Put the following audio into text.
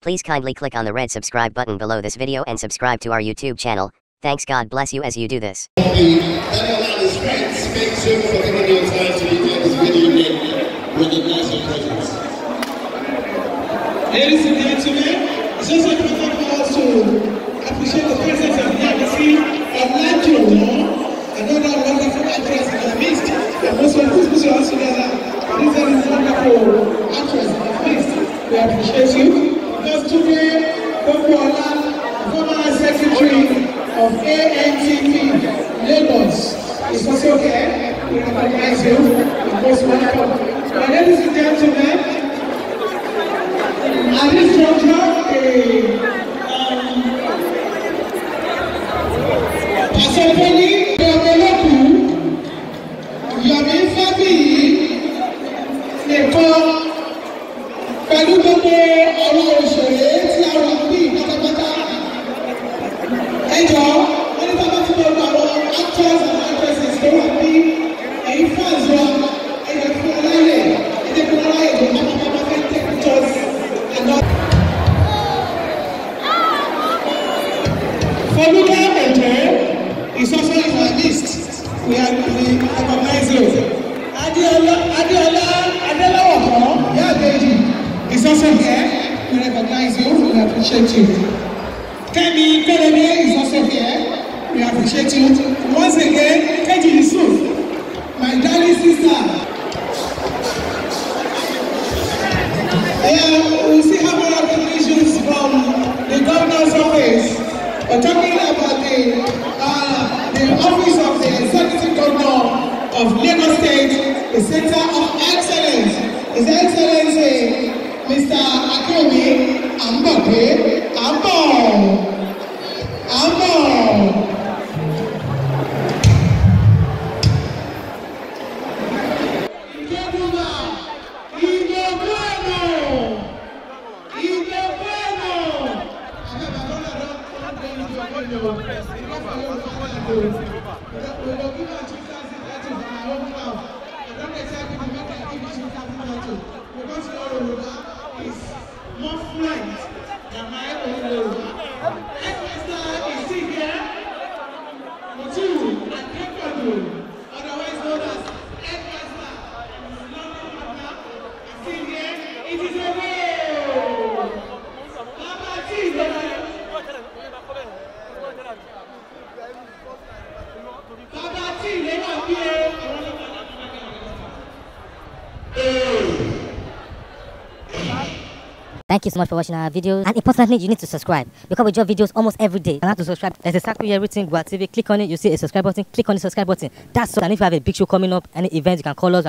Please kindly click on the red subscribe button below this video and subscribe to our YouTube channel. Thanks, God bless you as you do this. Daniel and his friends, make sure for taking your time to enjoy this video and recognize your presence. Ladies and gentlemen, it's also important for us to appreciate the presence of the embassy of Nacho, another wonderful actress in our midst. And most of us put your hands together. This is a wonderful actress in our midst. We appreciate you. Because today, Bokwala, former secretary of ANTP Lagos, is also here. We recognize you. You're most welcome. But ladies and gentlemen, at this juncture, Asoponi Yomeloku, Yomi Fabi, nìkan pẹ̀lú gbogbo ọ̀rọ̀ òṣèré tí a wà bí pátápátá. Ẹjọ́, wọ́n ní bàbá tí gbogbo àwọn actors and actresses tó wà bí èyí fans wa, ẹ̀jẹ̀ fún ọláyè, ẹ̀jẹ̀ fún ọláyè tó pátápátá fẹ́ take pictures and all. Fọlúkẹ́ Òjó is also in our list. We recognize you. Adéọlá Adélọ́wọ̀kọ́ Yáàbẹ̀jì is also here. We recognize you. We appreciate you. Kẹ́mi Kẹ́lẹ́mí is also here. We appreciate you. Once again, Keji Yusuf, my darling sister. We still have other recognitions from the governor's office. We're talking about the office of the executive governor of Lagos State, the Center of Excellence. His Excellency, Mr. Akewi Ambope, Ambo. More fluent than my own Yoruba. Headmaster is still here. Mutu and Kekwadu, otherwise known as Headmaster, is London partner, is still here. It is a way. Thank you so much for watching our videos, and importantly, you need to subscribe because we drop videos almost every day. You have to subscribe. There's a circle here, everything Gua TV. Click on it, you see a subscribe button. Click on the subscribe button. That's so. And if you have a big show coming up, any event, you can call us.